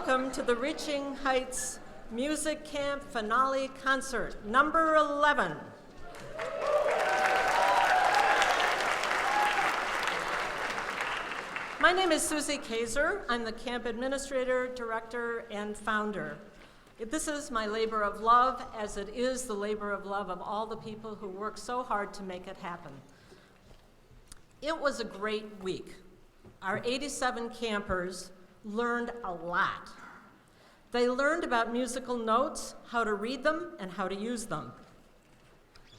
welcome to the Reaching Heights Music Camp Finale Concert, number 11. My name is Susie Kaeser. I'm the camp administrator, director, and founder. This is my labor of love, as it is the labor of love of all the people who work so hard to make it happen. It was a great week. Our 87 campers learned a lot. They learned about musical notes, how to read them, and how to use them.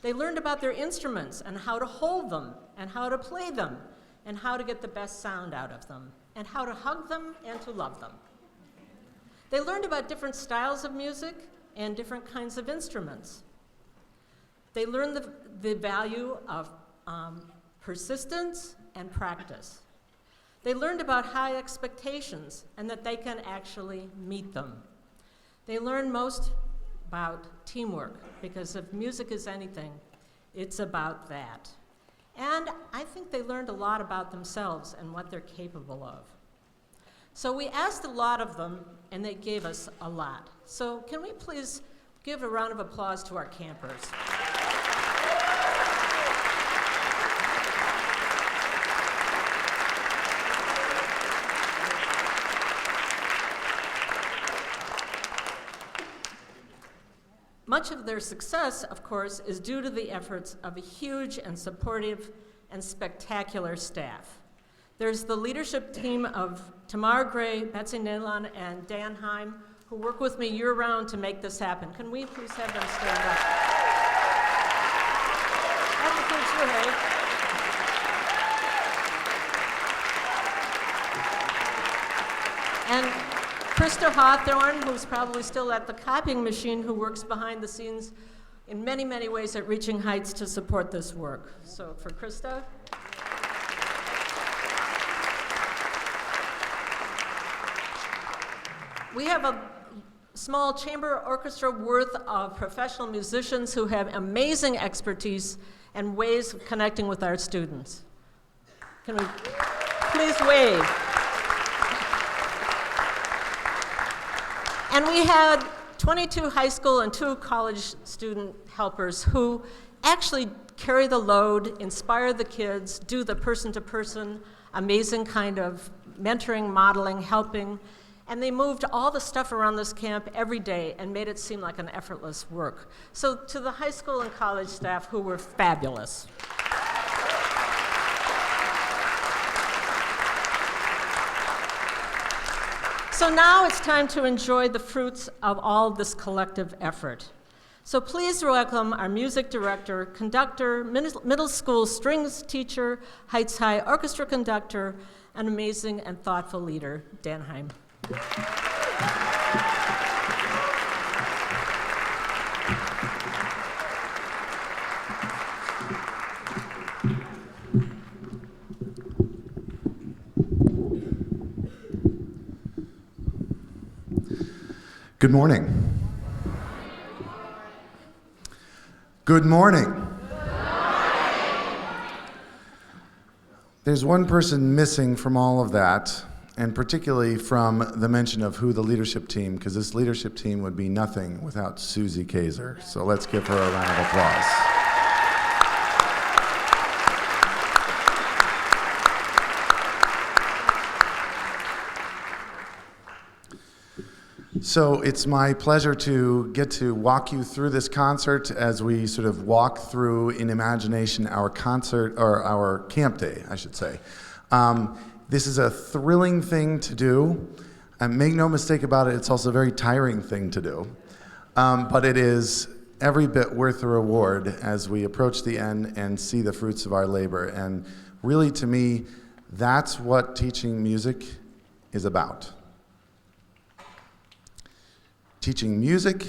They learned about their instruments and how to hold them, and how to play them, and how to get the best sound out of them, and how to hug them and to love them. They learned about different styles of music and different kinds of instruments. They learned the value of persistence and practice. They learned about high expectations and that they can actually meet them. They learned most about teamwork, because if music is anything, it's about that. And I think they learned a lot about themselves and what they're capable of. So we asked a lot of them, and they gave us a lot. So can we please give a round of applause to our campers? Much of their success, of course, is due to the efforts of a huge and supportive and spectacular staff. There's the leadership team of Tamar, Betsy Nalon, and Dan Heim, who work with me year-round to make this happen. Can we please have them stand up? That includes you, hey? And Krista Hawthorne, who's probably still at the copying machine, who works behind the scenes in many, many ways at Reaching Heights to support this work. So for Krista. We have a small chamber orchestra worth of professional musicians who have amazing expertise and ways of connecting with our students. Can we please wave? And we had 22 high school and 2 college student helpers who actually carry the load, inspire the kids, do the person-to-person, amazing kind of mentoring, modeling, helping, and they moved all the stuff around this camp every day and made it seem like an effortless work. So to the high school and college staff, who were fabulous. So now it's time to enjoy the fruits of all this collective effort. So please welcome our music director, conductor, middle school strings teacher, Heights High orchestra conductor, an amazing and thoughtful leader, Dan Heim. Good morning. Good morning. There's one person missing from all of that, and particularly from the mention of who the leadership team, because this leadership team would be nothing without Susie Kaeser. So let's give her a round of applause. So it's my pleasure to get to walk you through this concert as we sort of walk through in imagination our concert, or our camp day, I should say. This is a thrilling thing to do, and make no mistake about it, it's also a very tiring thing to do. But it is every bit worth the reward as we approach the end and see the fruits of our labor. And really, to me, that's what teaching music is about. Teaching music,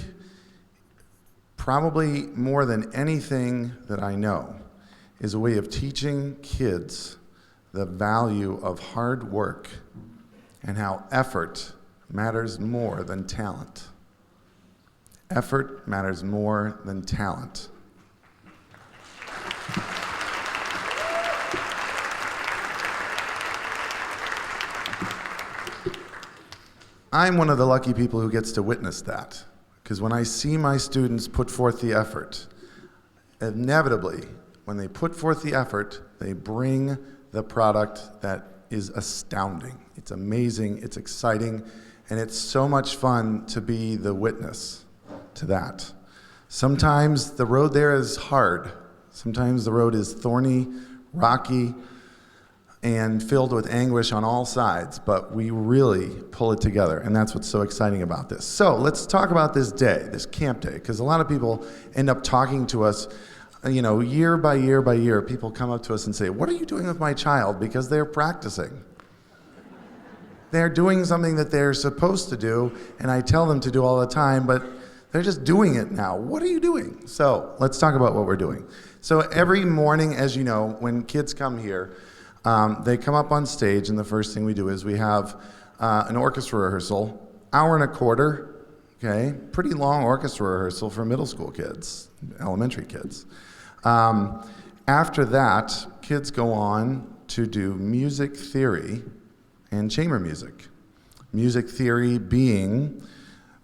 probably more than anything that I know, is a way of teaching kids the value of hard work and how effort matters more than talent. Effort matters more than talent. I'm one of the lucky people who gets to witness that. Because when I see my students put forth the effort, inevitably, when they put forth the effort, they bring the product that is astounding. It's amazing, it's exciting, and it's so much fun to be the witness to that. Sometimes the road there is hard. Sometimes the road is thorny, rocky, and filled with anguish on all sides, but we really pull it together, and that's what's so exciting about this. So let's talk about this day, this camp day, because a lot of people end up talking to us, year by year by year. People come up to us and say, what are you doing with my child? Because they're practicing. They're doing something that they're supposed to do, and I tell them to do all the time, but they're just doing it now. What are you doing? So let's talk about what we're doing. So every morning, as you know, when kids come here, they come up on stage, and the first thing we do is we have an orchestra rehearsal, hour and a quarter, okay? Pretty long orchestra rehearsal for middle school kids, elementary kids. After that, kids go on to do music theory and chamber music. Music theory being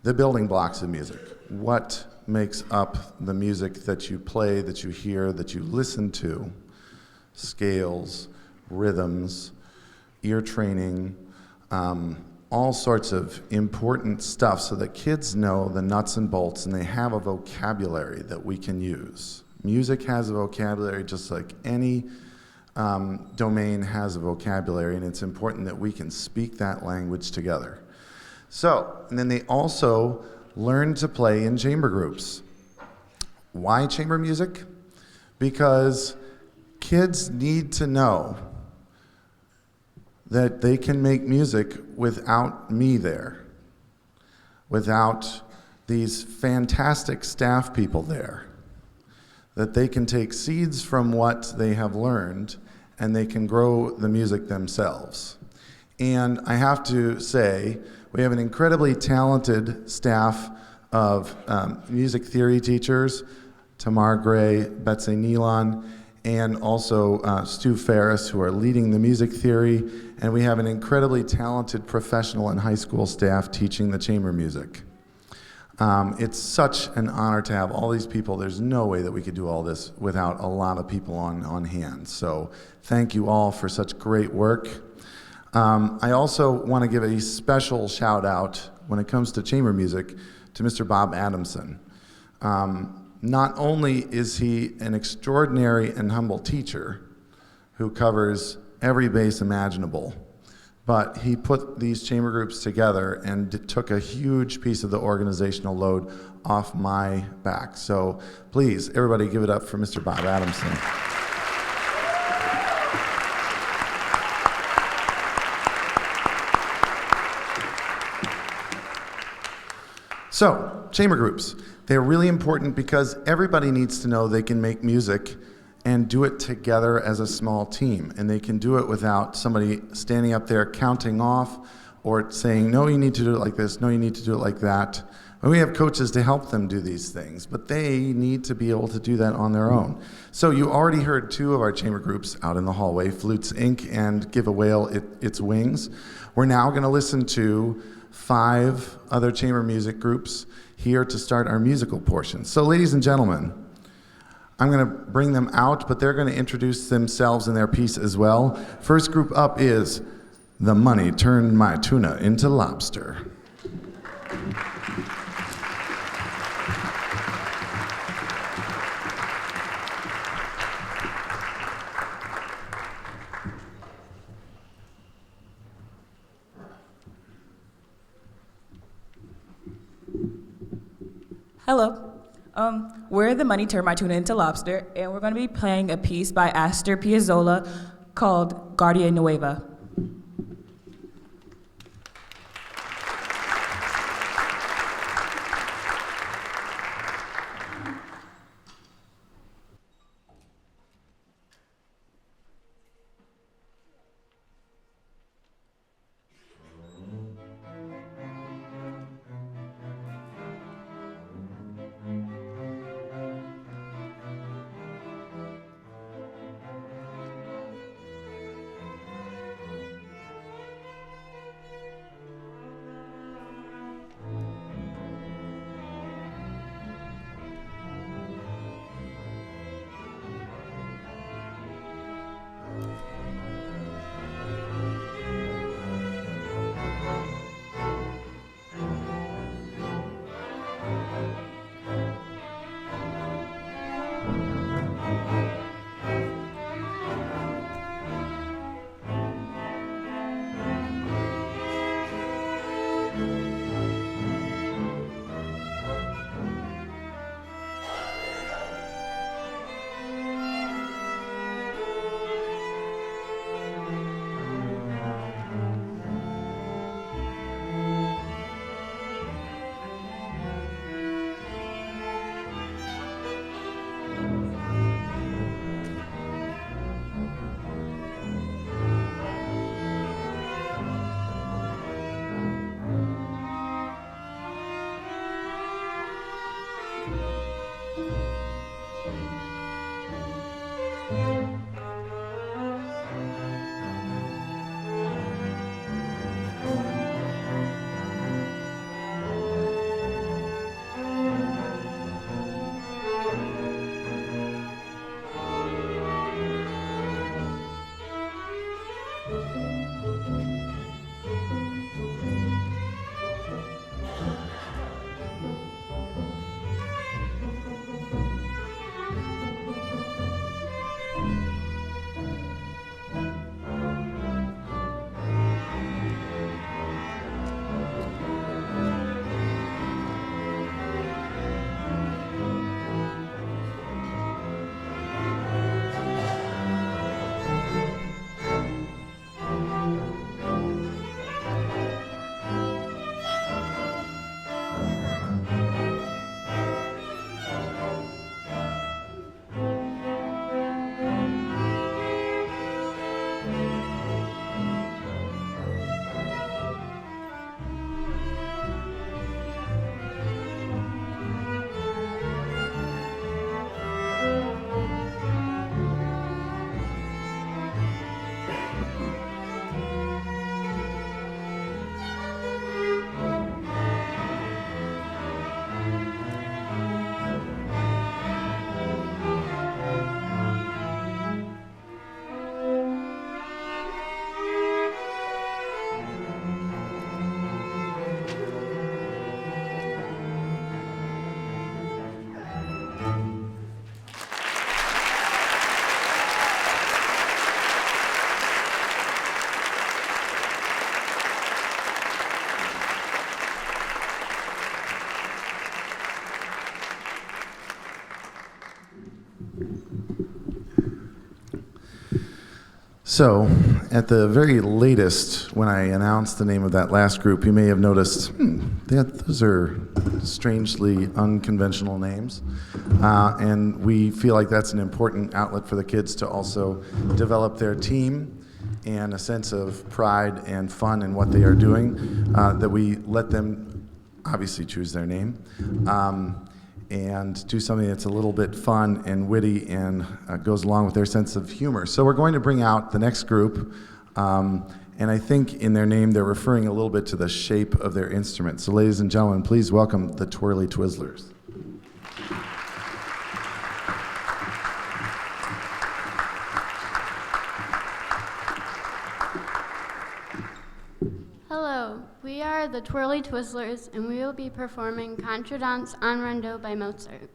the building blocks of music. What makes up the music that you play, that you hear, that you listen to? Scales, rhythms, ear training, all sorts of important stuff so that kids know the nuts and bolts and they have a vocabulary that we can use. Music has a vocabulary just like any domain has a vocabulary, and it's important that we can speak that language together. So, and then they also learn to play in chamber groups. Why chamber music? Because kids need to know that they can make music without me there, without these fantastic staff people there, that they can take seeds from what they have learned and they can grow the music themselves. And I have to say, we have an incredibly talented staff of music theory teachers, Tamar Gray, Betsy Nealon, and also Stu Ferris, who are leading the music theory. And we have an incredibly talented professional and high school staff teaching the chamber music. It's such an honor to have all these people. There's no way that we could do all this without a lot of people on hand. So thank you all for such great work. I also want to give a special shout out when it comes to chamber music to Mr. Bob Adamson. Not only is he an extraordinary and humble teacher who covers every base imaginable, but he put these chamber groups together and took a huge piece of the organizational load off my back. So please, everybody give it up for Mr. Bob Adamson. So, chamber groups. They're really important because everybody needs to know they can make music and do it together as a small team. And they can do it without somebody standing up there counting off or saying, no, you need to do it like this, no, you need to do it like that. And we have coaches to help them do these things, but they need to be able to do that on their own. So you already heard two of our chamber groups out in the hallway, Flutes Inc. and Give a Whale Its Wings. We're now gonna listen to 5 other chamber music groups here to start our musical portion. So ladies and gentlemen, I'm going to bring them out, but they're going to introduce themselves and their piece as well. First group up is The Money Turned My Tuna into Lobster. Hello. We're The Money Turned My Tuna into Lobster, and we're going to be playing a piece by Astor Piazzolla called Guardia Nueva. So, at the very latest, when I announced the name of that last group, you may have noticed, those are strangely unconventional names. And we feel like that's an important outlet for the kids to also develop their team and a sense of pride and fun in what they are doing, that we let them obviously choose their name. And do something that's a little bit fun and witty and goes along with their sense of humor. So we're going to bring out the next group, and I think in their name they're referring a little bit to the shape of their instrument. So ladies and gentlemen, please welcome the Twirly Twizzlers. Hello, we are the Twirly Twizzlers, and we will be performing Contredanse en Rondeau by Mozart.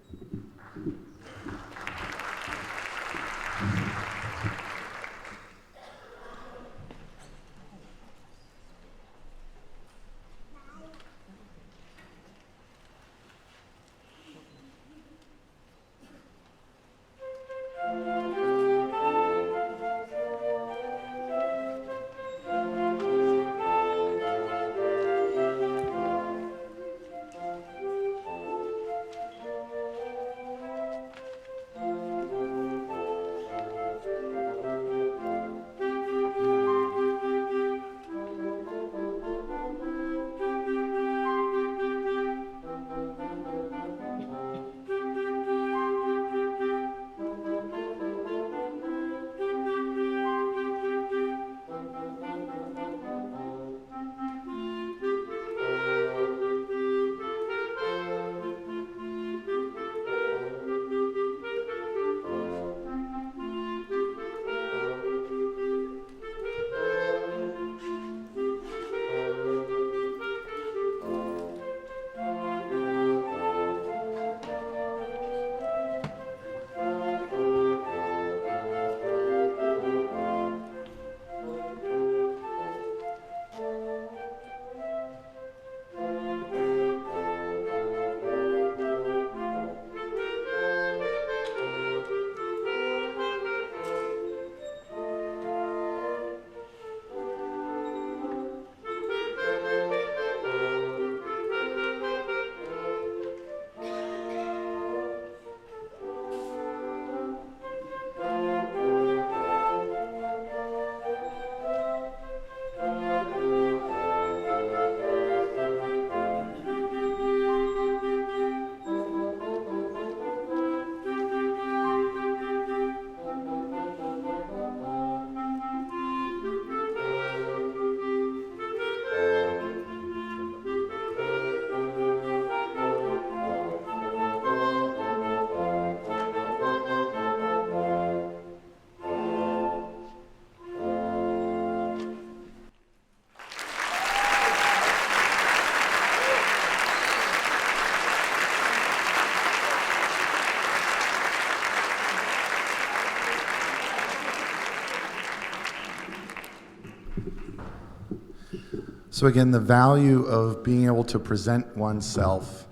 So again, the value of being able to present oneself,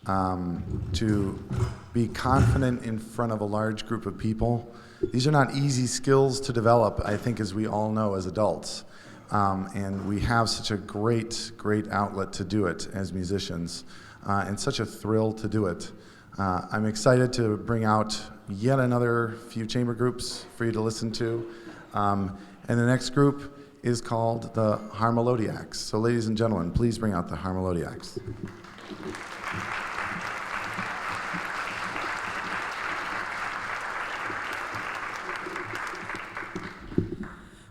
to be confident in front of a large group of people. These are not easy skills to develop, I think, as we all know as adults. And we have such a great outlet to do it as musicians, and such a thrill to do it. I'm excited to bring out yet another few chamber groups for you to listen to. And the next group is called the Harmelodiacs. So ladies and gentlemen, please bring out the Harmelodiacs.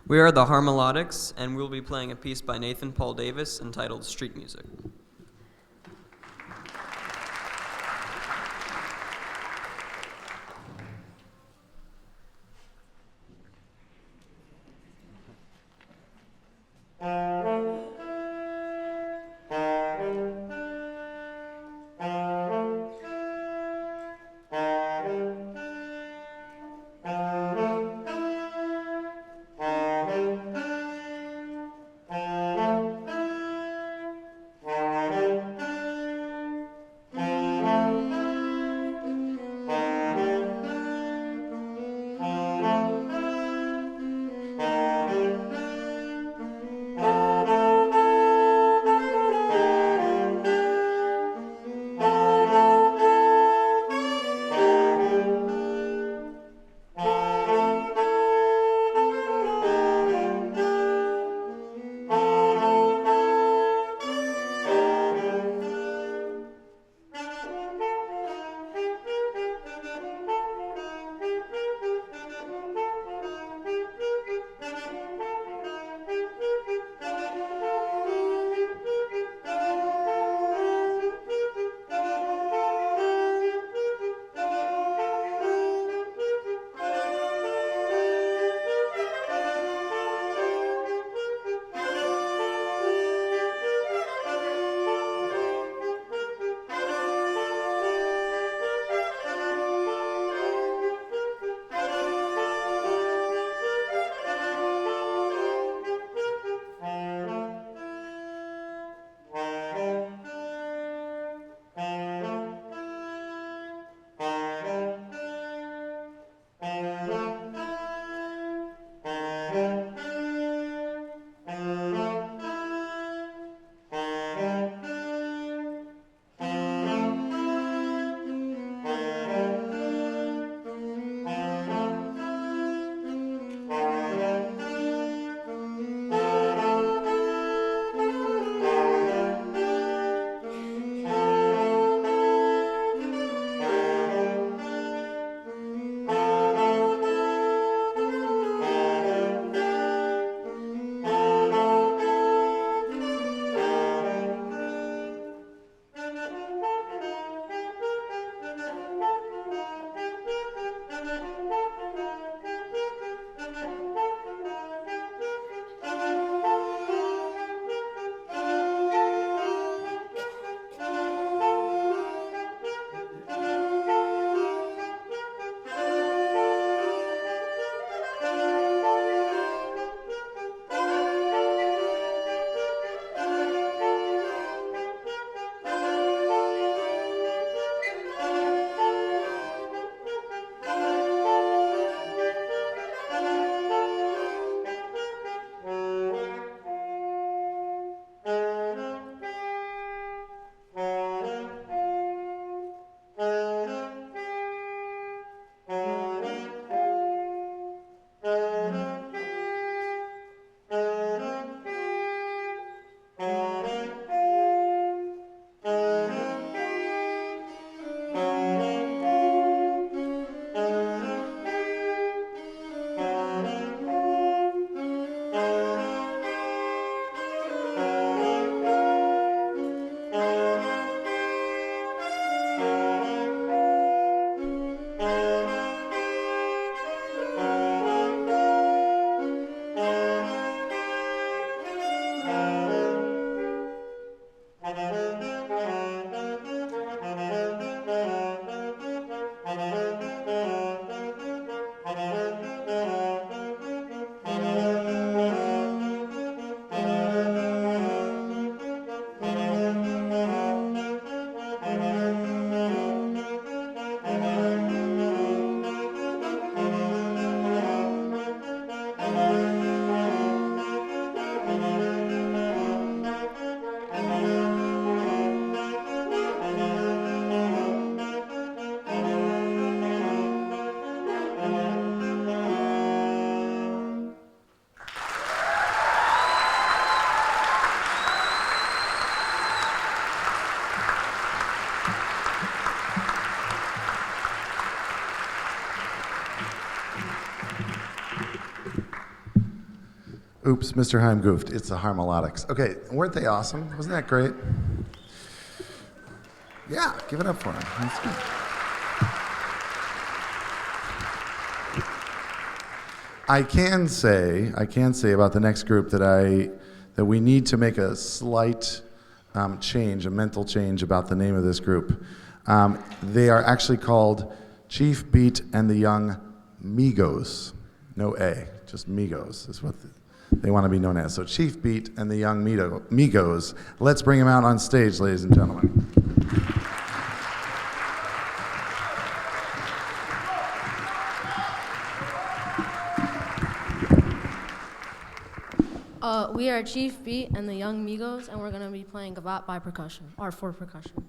We are the Harmelodics, and we'll be playing a piece by Nathan Paul Davis entitled Street Music. Oops, Mr. Heim goofed. It's the Harmolodics. Okay, weren't they awesome? Wasn't that great? Yeah, give it up for them. That's good. I can say about the next group that we need to make a slight change, a mental change about the name of this group. They are actually called Chief Beat and the Young Migos. No A, just Migos is what they want to be known as. So Chief Beat and the Young Migos. Let's bring them out on stage, ladies and gentlemen. We are Chief Beat and the Young Migos, and we're going to be playing Gavat by percussion, or for percussion.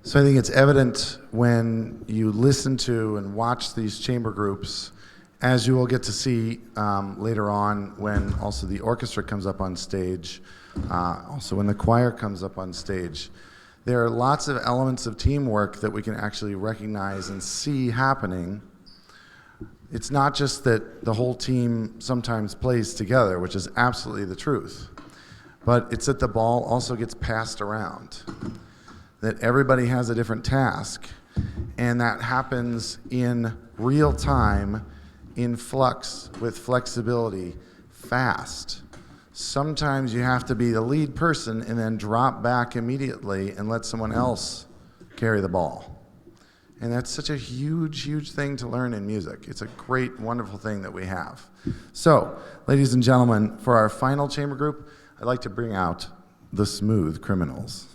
So I think it's evident when you listen to and watch these chamber groups, as you will get to see later on when also the orchestra comes up on stage, also when the choir comes up on stage. There are lots of elements of teamwork that we can actually recognize and see happening. It's not just that the whole team sometimes plays together, which is absolutely the truth, but it's that the ball also gets passed around, that everybody has a different task, and that happens in real time, in flux, with flexibility, fast. Sometimes you have to be the lead person and then drop back immediately and let someone else carry the ball. And that's such a huge, huge thing to learn in music. It's a great, wonderful thing that we have. So, ladies and gentlemen, for our final chamber group, I'd like to bring out the Smooth Criminals.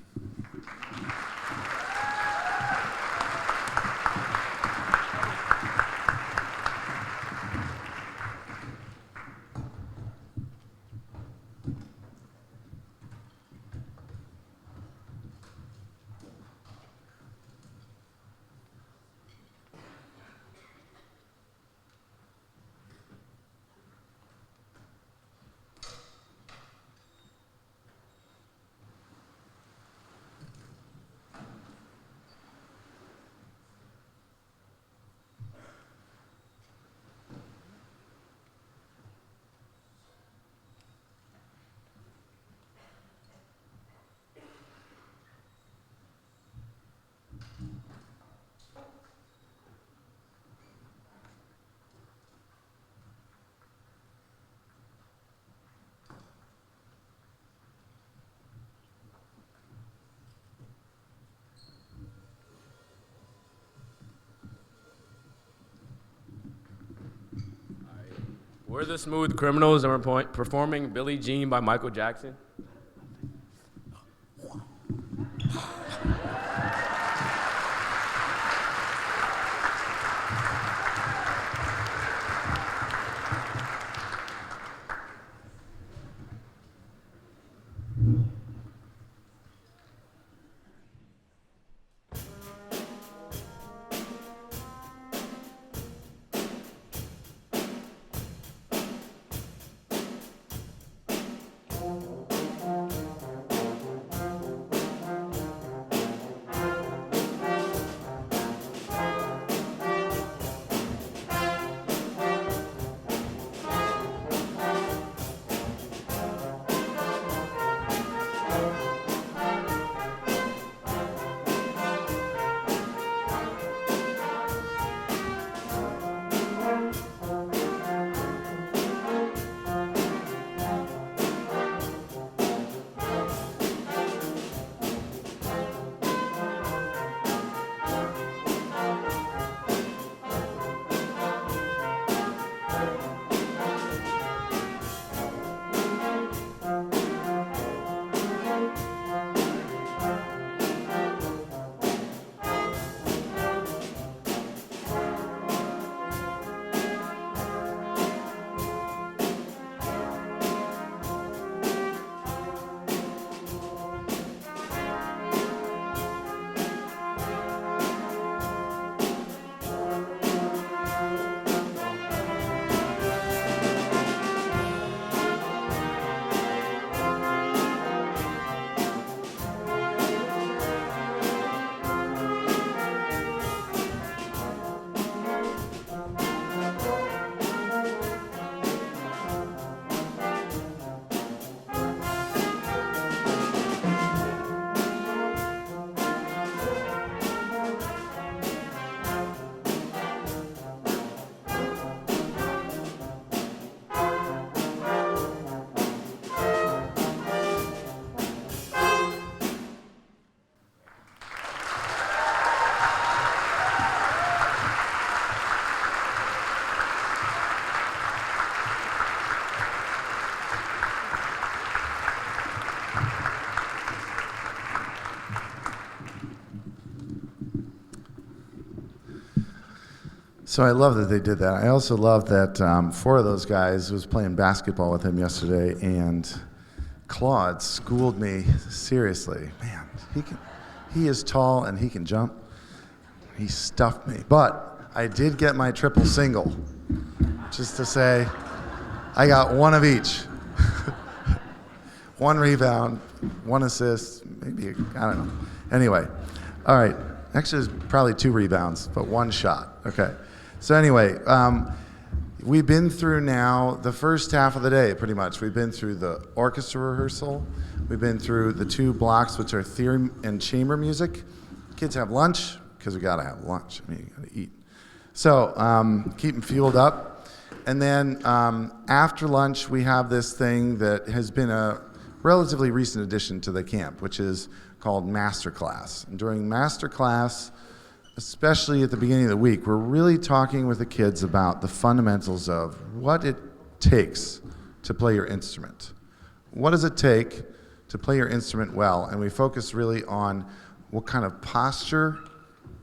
We're the Smooth Criminals, and we're performing Billie Jean by Michael Jackson. So I love that they did that. I also love that 4 of those guys was playing basketball with him yesterday, and Claude schooled me seriously. Man, he is tall and he can jump. He stuffed me. But I did get my triple single, just to say I got one of each. 1 rebound, 1 assist, maybe, I don't know. Anyway, all right. Actually, it's probably 2 rebounds, but 1 shot. Okay. So anyway, we've been through now the first half of the day, pretty much. We've been through the orchestra rehearsal. We've been through the 2 blocks, which are theory and chamber music. Kids have lunch, because we got to have lunch. I mean, you got to eat. So keep them fueled up. And then after lunch, we have this thing that has been a relatively recent addition to the camp, which is called Master Class. And during Master Class, especially at the beginning of the week, we're really talking with the kids about the fundamentals of what it takes to play your instrument. What does it take to play your instrument well? And we focus really on what kind of posture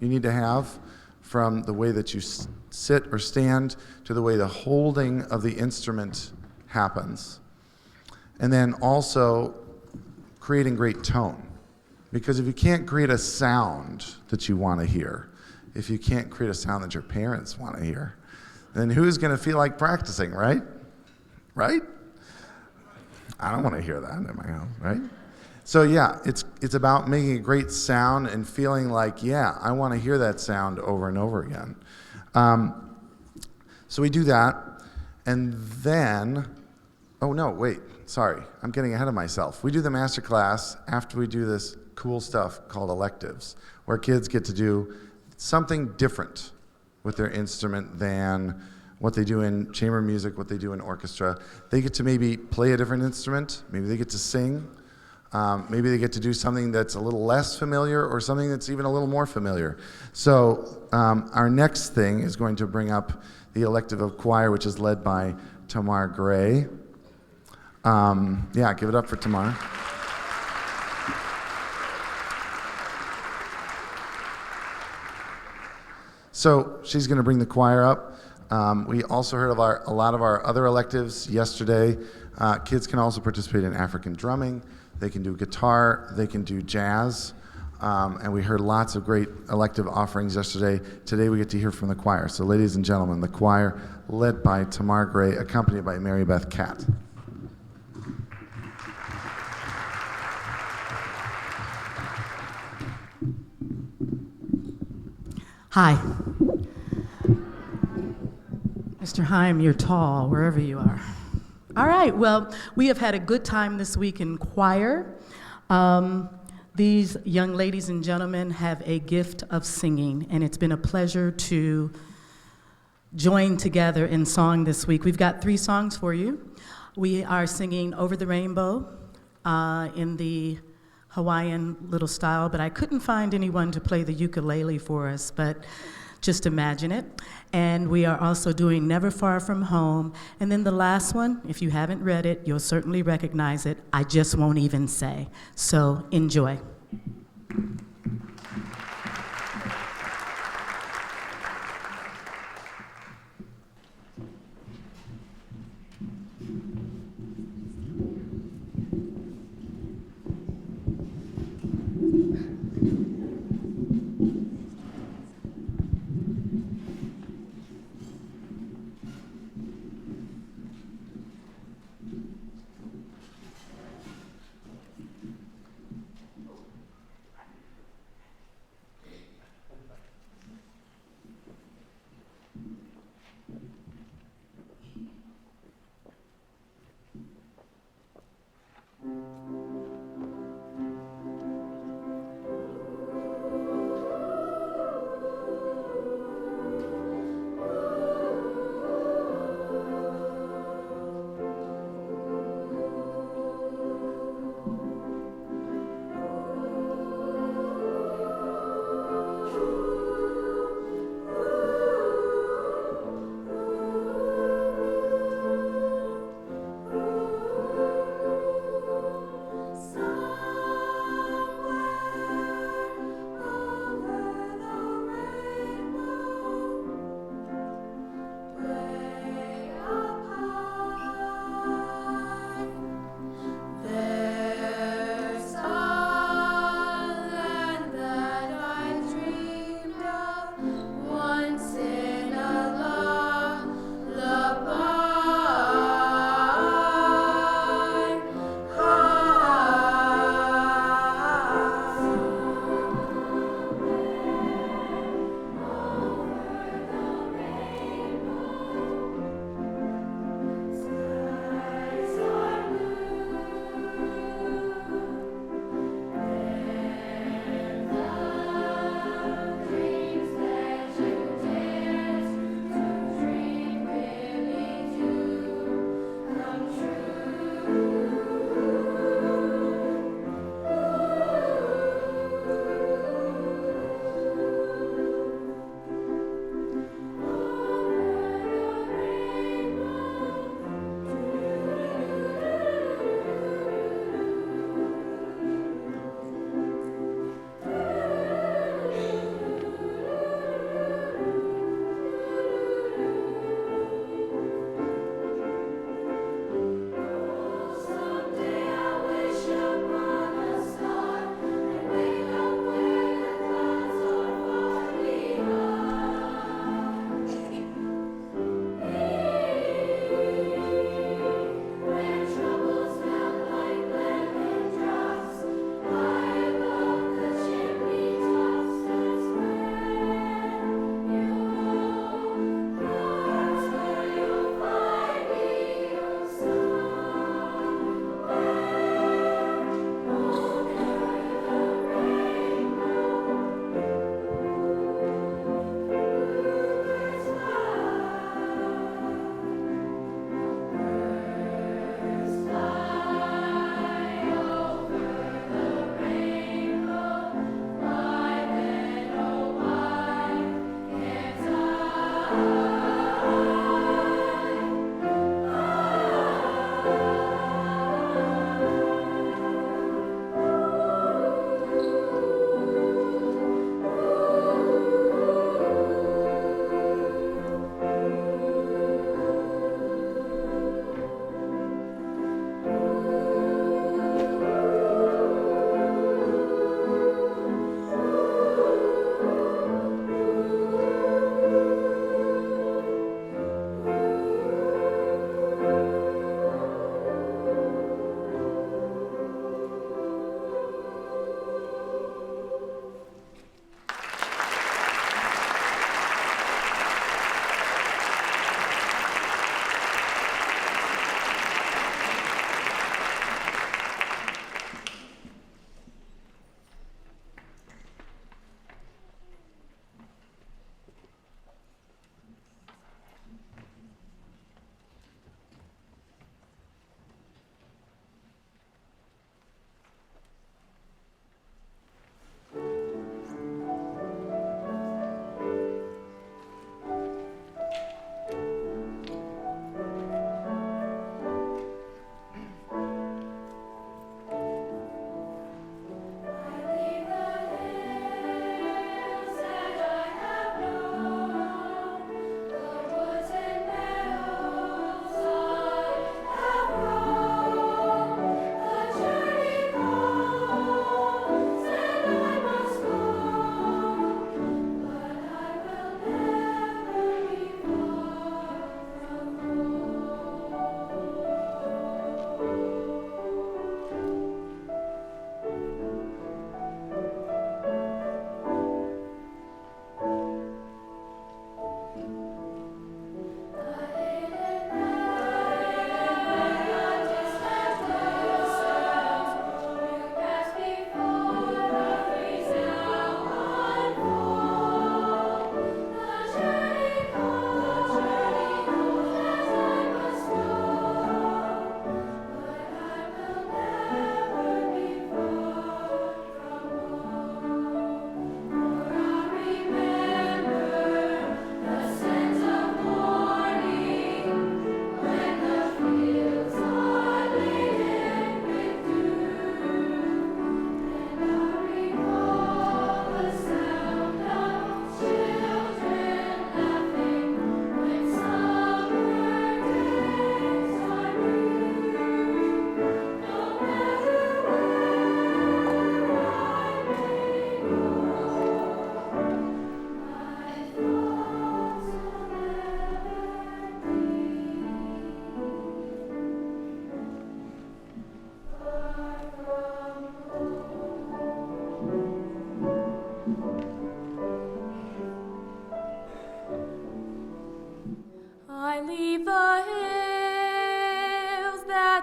you need to have, from the way that you sit or stand to the way the holding of the instrument happens. And then also creating great tone. Because if you can't create a sound that you want to hear, if you can't create a sound that your parents want to hear, then who's going to feel like practicing, right? Right? I don't want to hear that in my house, right? So yeah, it's about making a great sound and feeling like, yeah, I want to hear that sound over and over again. So we do that, and then, oh no, wait, sorry, I'm getting ahead of myself. We do the master class after we do this cool stuff called electives, where kids get to do something different with their instrument than what they do in chamber music, what they do in orchestra. They get to maybe play a different instrument, maybe they get to sing, maybe they get to do something that's a little less familiar or something that's even a little more familiar. So our next thing is going to bring up the elective of choir, which is led by Tamar Gray. Yeah, give it up for Tamar. So she's going to bring the choir up. We also heard of a lot of our other electives yesterday. Kids can also participate in African drumming. They can do guitar. They can do jazz. And we heard lots of great elective offerings yesterday. Today we get to hear from the choir. So ladies and gentlemen, the choir led by Tamar Gray, accompanied by Mary Beth Catt. Hi. Mr. Heim, you're tall, wherever you are. All right, well, we have had a good time this week in choir. These young ladies and gentlemen have a gift of singing, and it's been a pleasure to join together in song this week. We've got 3 songs for you. We are singing Over the Rainbow in the Hawaiian little style, but I couldn't find anyone to play the ukulele for us, but just imagine it. And we are also doing Never Far From Home. And then the last one, if you haven't read it, you'll certainly recognize it. I Just Won't Even Say. So enjoy.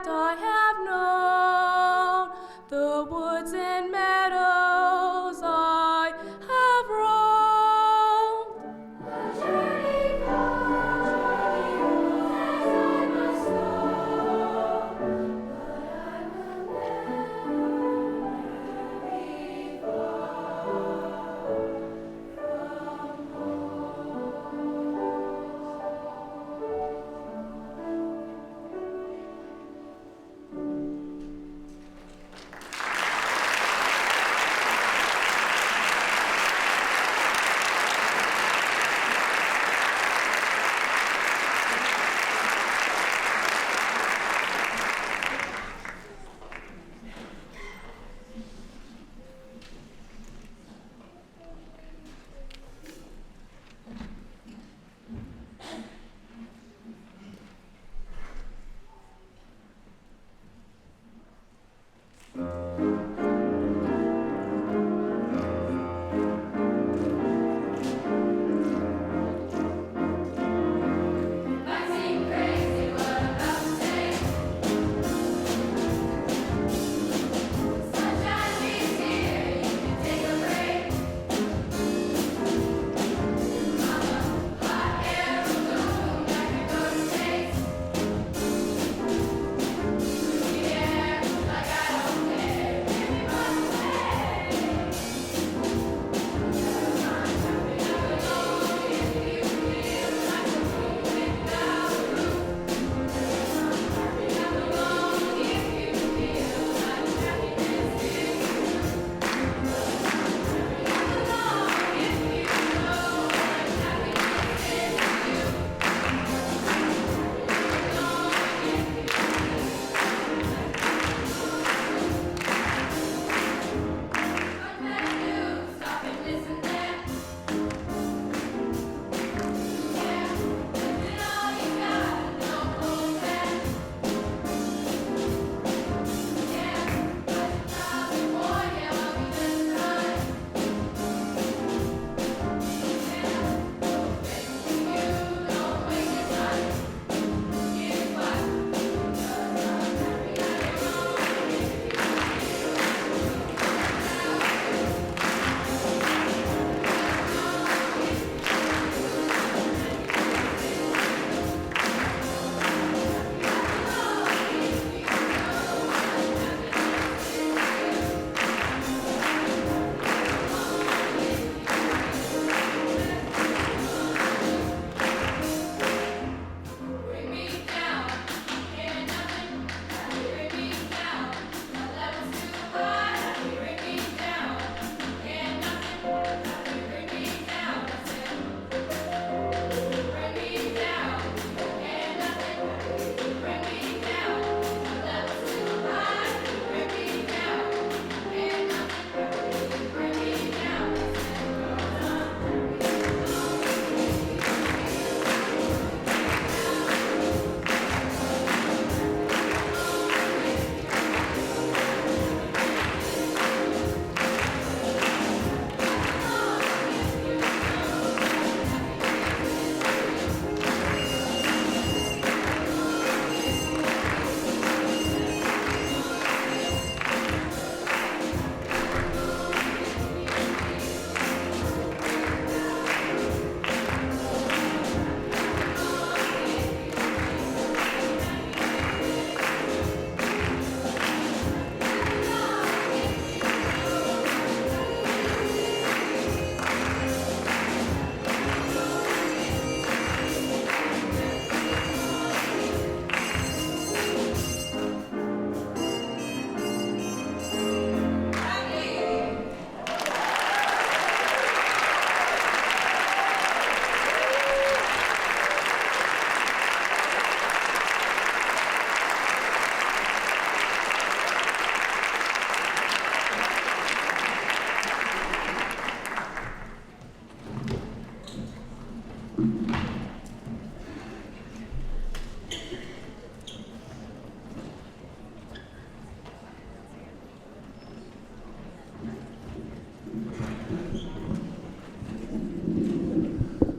that I have known, the woods and meadows I have roamed.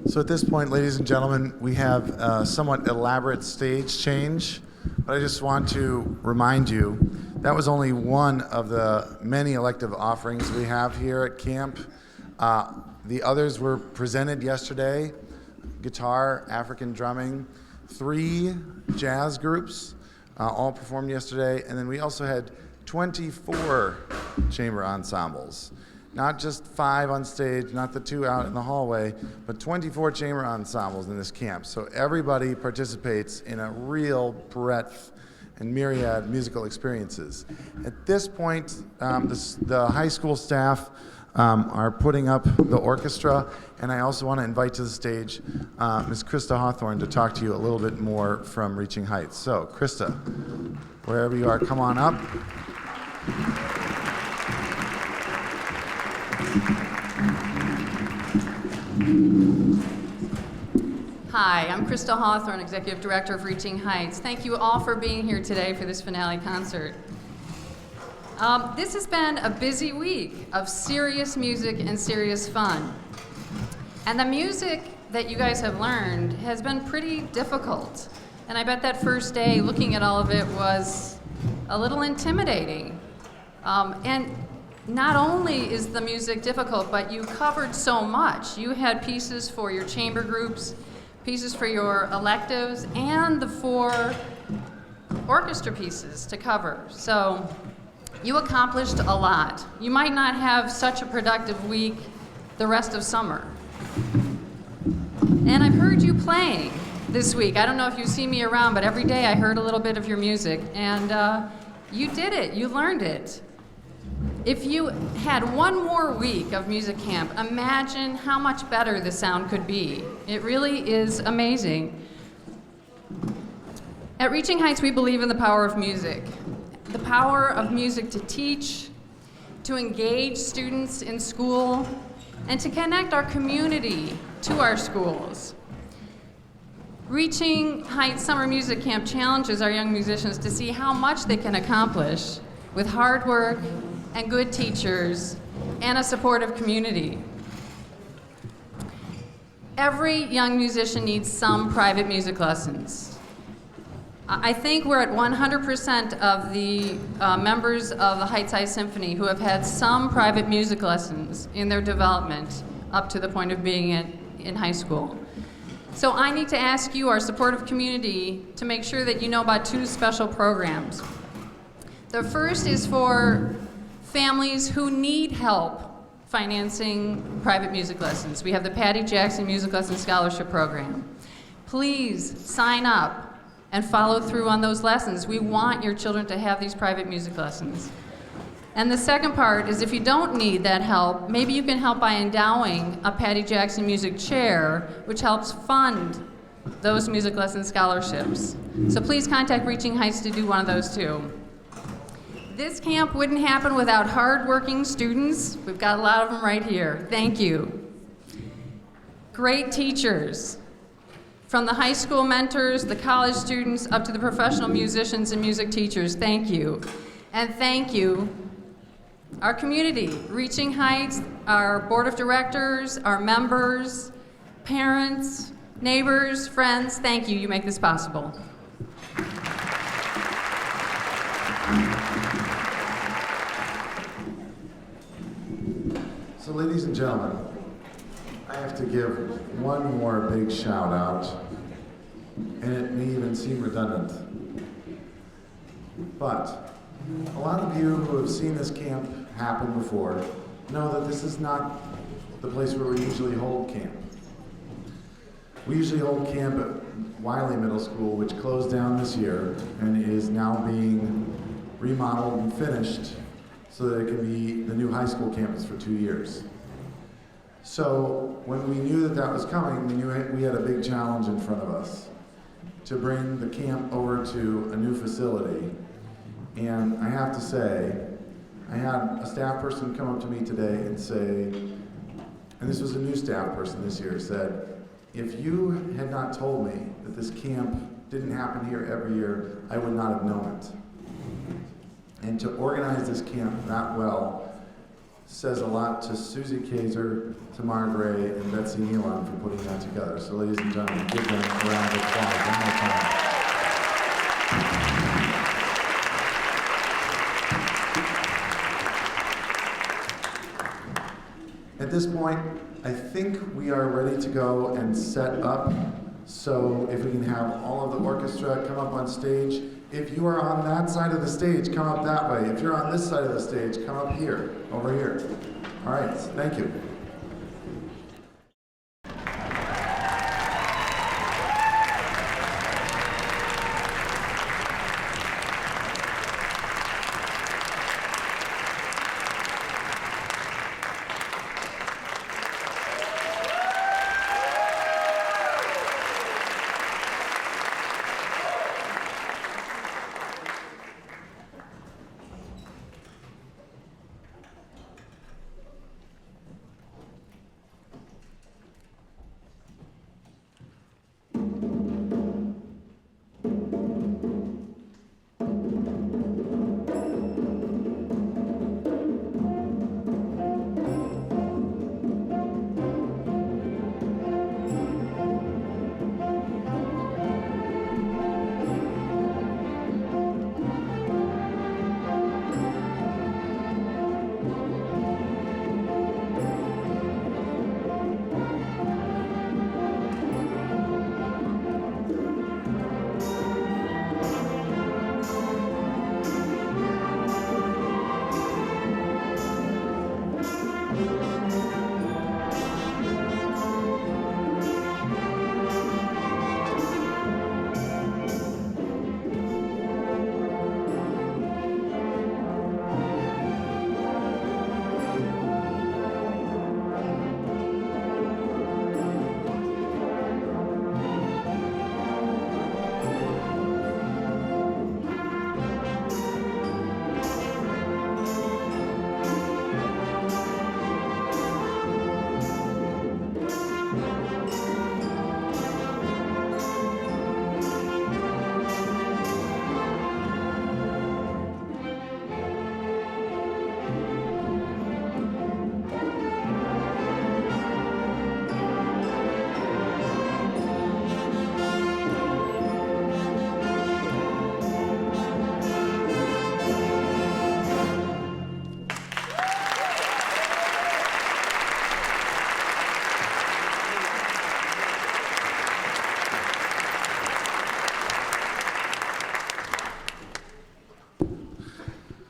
So at this point, ladies and gentlemen, we have a somewhat elaborate stage change. But I just want to remind you, that was only one of the many elective offerings we have here at camp. The others were presented yesterday: guitar, African drumming, 3 jazz groups all performed yesterday, and then we also had 24 chamber ensembles. Not just 5 on stage, not the 2 out in the hallway, but 24 chamber ensembles in this camp. So everybody participates in a real breadth and myriad musical experiences. At this point, the high school staff are putting up the orchestra, and I also want to invite to the stage Ms. Krista Hawthorne to talk to you a little bit more from Reaching Heights. So, Krista, wherever you are, come on up. Hi, I'm Krista Hawthorne, Executive Director of Reaching Heights. Thank you all for being here today for this finale concert. This has been a busy week of serious music and serious fun. And the music that you guys have learned has been pretty difficult. And I bet that first day looking at all of it was a little intimidating. And not only is the music difficult, but you covered so much. You had pieces for your chamber groups, pieces for your electives, and the 4 orchestra pieces to cover. So you accomplished a lot. You might not have such a productive week the rest of summer. And I've heard you playing this week. I don't know if you see me around, but every day I heard a little bit of your music, and you did it. You learned it. If you had one more week of music camp, imagine how much better the sound could be. It really is amazing. At Reaching Heights, we believe in the power of music. The power of music to teach, to engage students in school, and to connect our community to our schools. Reaching Heights Summer Music Camp challenges our young musicians to see how much they can accomplish with hard work and good teachers and a supportive community. Every young musician needs some private music lessons. I think we're at 100% of the members of the Heights High Symphony who have had some private music lessons in their development up to the point of being in high school. So I need to ask you, our supportive community, to make sure that you know about 2 special programs. The first is for families who need help financing private music lessons. We have the Patty Jackson Music Lesson Scholarship Program. Please sign up and follow through on those lessons. We want your children to have these private music lessons. And the second part is, if you don't need that help, maybe you can help by endowing a Patty Jackson Music Chair, which helps fund those music lesson scholarships. So please contact Reaching Heights to do one of those 2. This camp wouldn't happen without hard-working students. We've got a lot of them right here. Thank you. Great teachers. From the high school mentors, the college students, up to the professional musicians and music teachers, thank you. And thank you, our community, Reaching Heights, our board of directors, our members, parents, neighbors, friends, thank you. You make this possible. So, ladies and gentlemen, I have to give one more big shout out, and it may even seem redundant. But a lot of you who have seen this camp happen before know that this is not the place where we usually hold camp. We usually hold camp at Wiley Middle School, which closed down this year and is now being remodeled and finished so that it can be the new high school campus for 2 years. So when we knew that that was coming, we knew we had a big challenge in front of us to bring the camp over to a new facility. And I have to say, I had a staff person come up to me today and say, and this was a new staff person this year, said, if you had not told me that this camp didn't happen here every year, I would not have known it. And to organize this camp that well says a lot to Susie, Kaeser, Tamar, and Betsy Nealon for putting that together. So ladies and gentlemen, give them a round of applause one more time. this point, I think we are ready to go and set up. So if we can have all of the orchestra come up on stage. If you are on that side of the stage, come up that way. If you're on this side of the stage, come up here, over here. All right, thank you.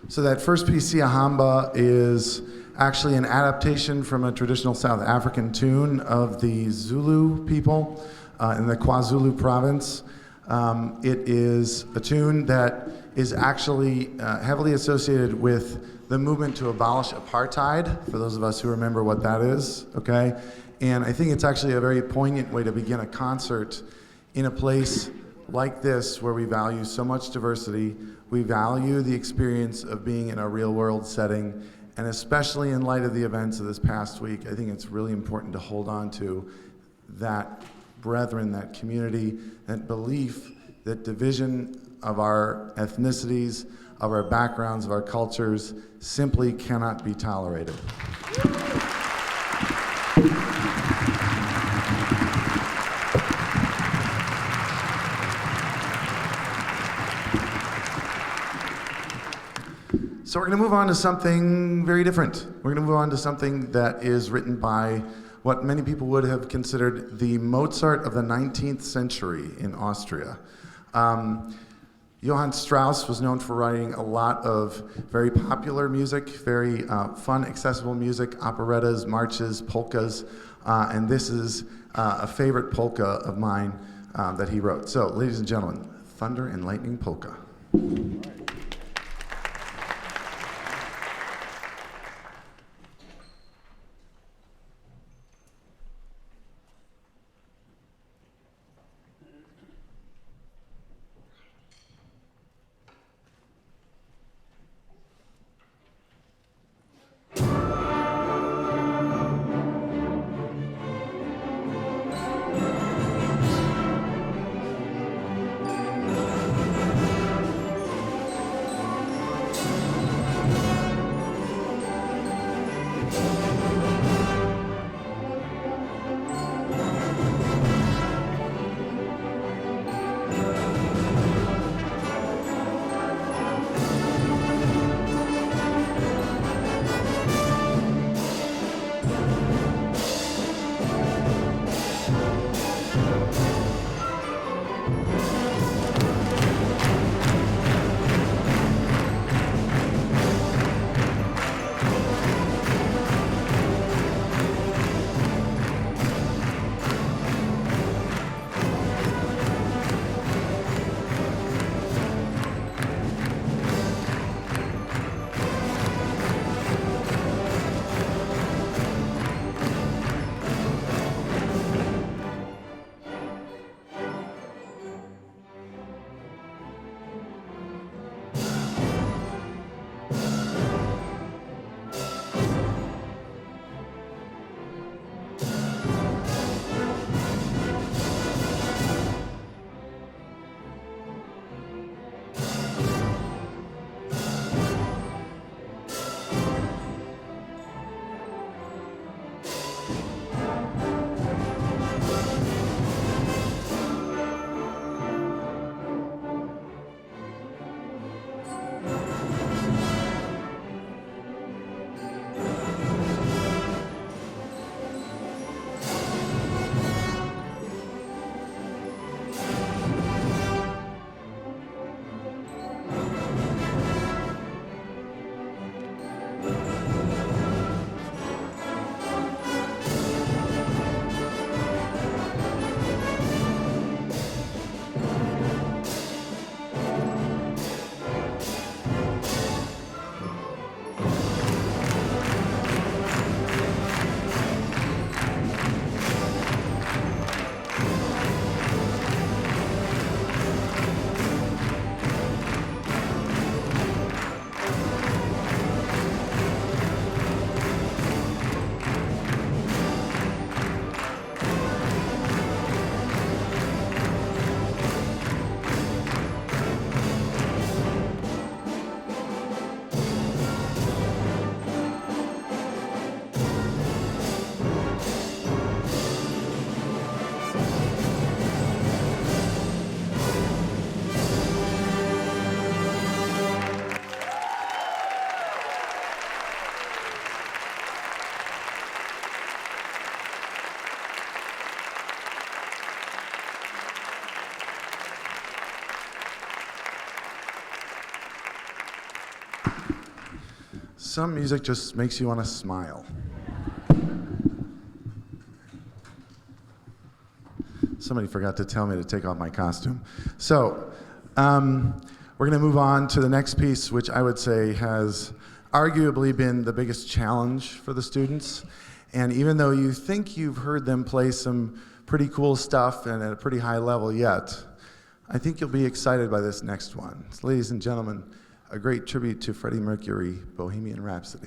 So that first piece, Siahamba, is actually an adaptation from a traditional South African tune of the Zulu people in the KwaZulu province. It is a tune that is actually heavily associated with the movement to abolish apartheid, for those of us who remember what that is, okay? And I think it's actually a very poignant way to begin a concert in a place like this where we value so much diversity. We value the experience of being in a real-world setting, and especially in light of the events of this past week, I think it's really important to hold on to that brethren, that community, that belief that division of our ethnicities, of our backgrounds, of our cultures, simply cannot be tolerated. So we're going to move on to something very different. We're going to move on to something that is written by what many people would have considered the Mozart of the 19th century in Austria. Johann Strauss was known for writing a lot of very popular music, very fun, accessible music, operettas, marches, polkas, and this is a favorite polka of mine that he wrote. So, ladies and gentlemen, Thunder and Lightning Polka. some music just makes you want to smile. Somebody forgot to tell me to take off my costume. So, we're going to move on to the next piece, which I would say has arguably been the biggest challenge for the students. And even though you think you've heard them play some pretty cool stuff and at a pretty high level yet, I think you'll be excited by this next one. So, ladies and gentlemen, a great tribute to Freddie Mercury, Bohemian Rhapsody.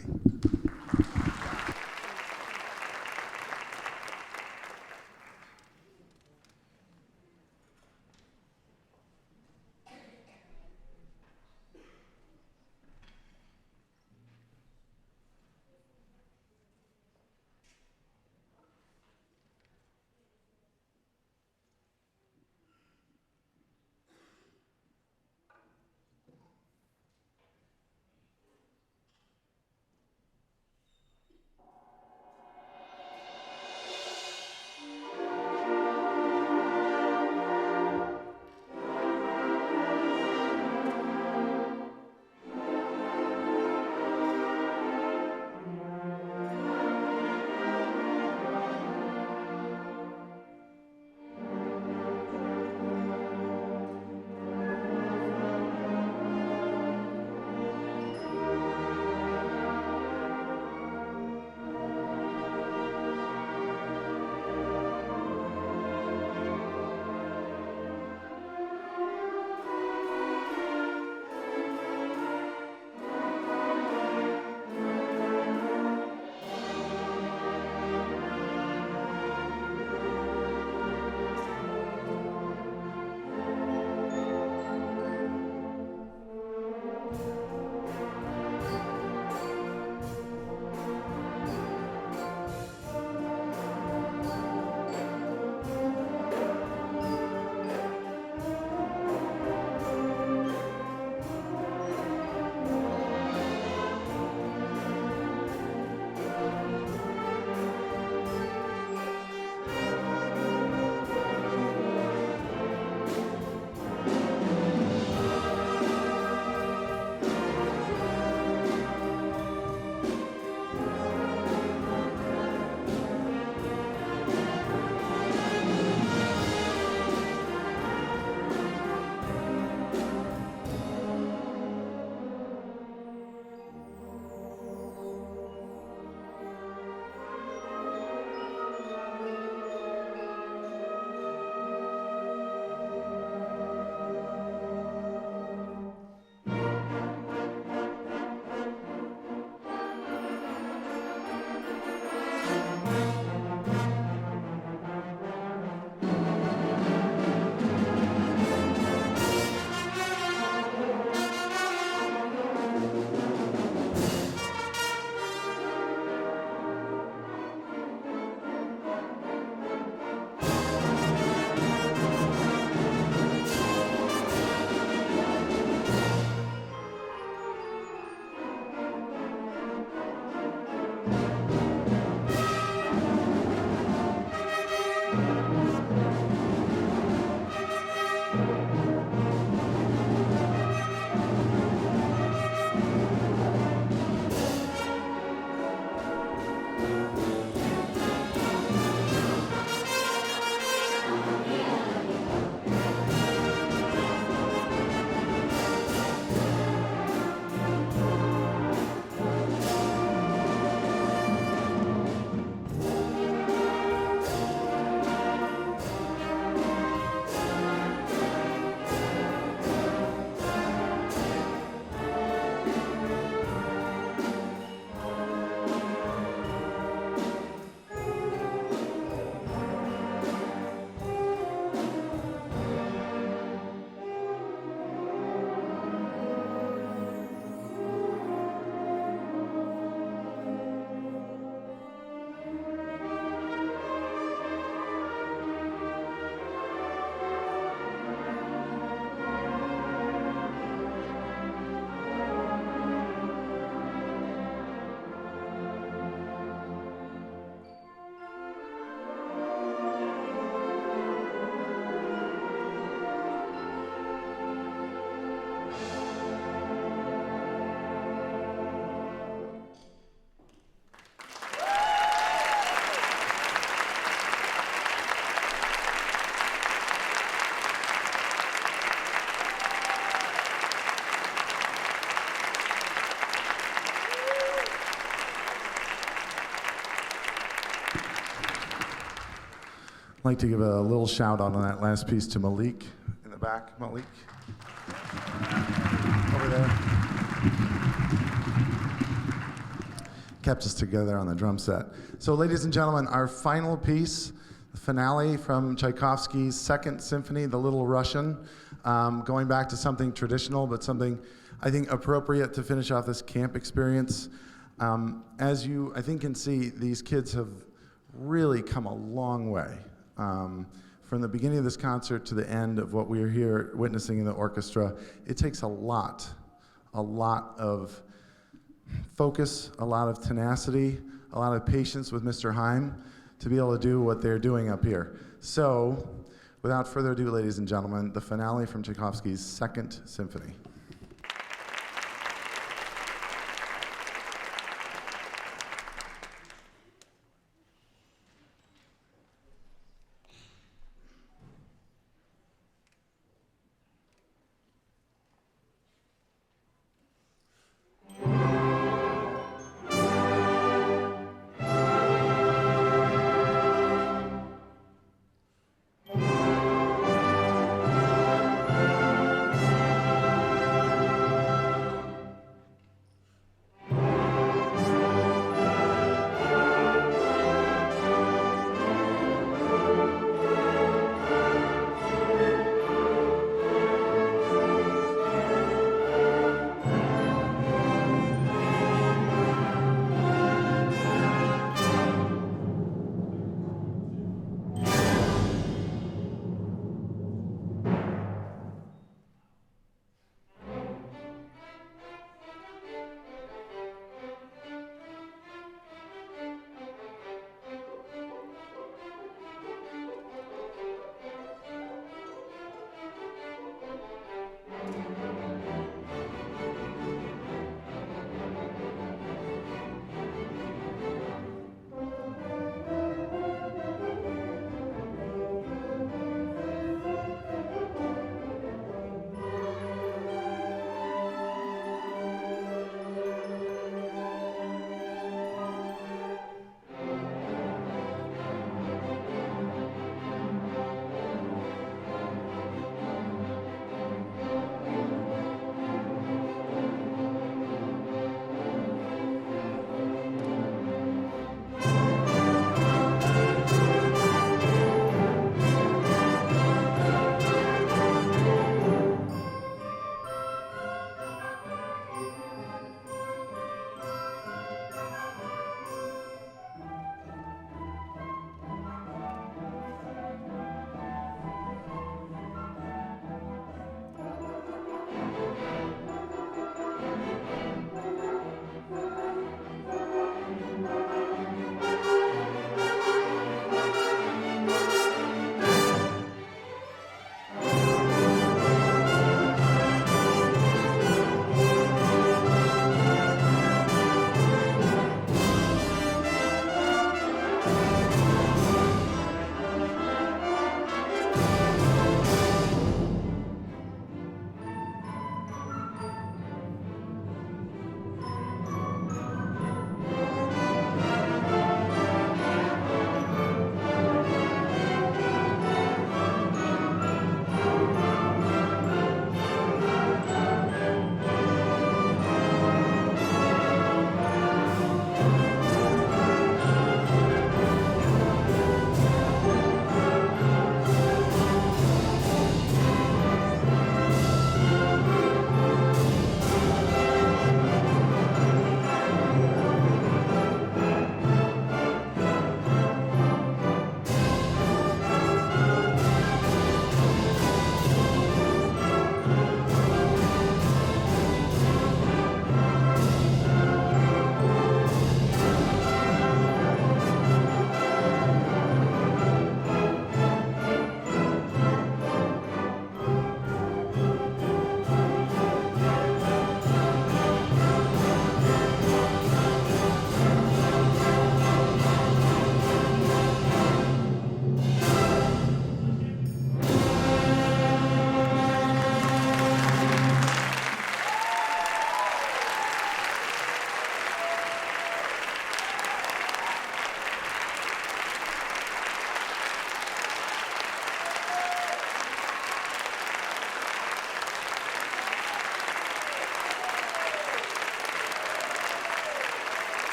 like to give a little shout out on that last piece to Malik in the back. Malik, over there. Kept us together on the drum set. So, ladies and gentlemen, our final piece, the finale from Tchaikovsky's Second Symphony, The Little Russian, going back to something traditional, but something I think appropriate to finish off this camp experience. As you, I think, can see, these kids have really come a long way. From the beginning of this concert to the end of what we are here witnessing in the orchestra, it takes a lot of focus, a lot of tenacity, a lot of patience with Mr. Heim to be able to do what they're doing up here. So, without further ado, ladies and gentlemen, the finale from Tchaikovsky's Second Symphony.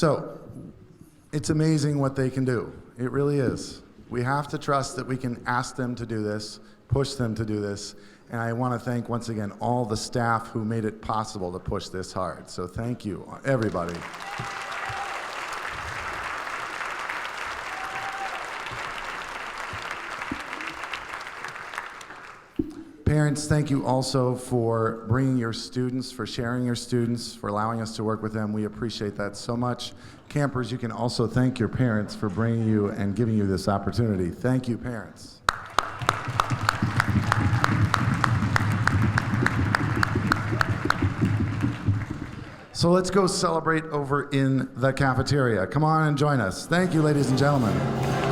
So, it's amazing what they can do. It really is. We have to trust that we can ask them to do this, push them to do this, and I want to thank once again all the staff who made it possible to push this hard. So thank you, everybody. Parents, thank you also for bringing your students, for sharing your students, for allowing us to work with them. We appreciate that so much. Campers, you can also thank your parents for bringing you and giving you this opportunity. Thank you, parents. So let's go celebrate over in the cafeteria. Come on and join us. Thank you, ladies and gentlemen.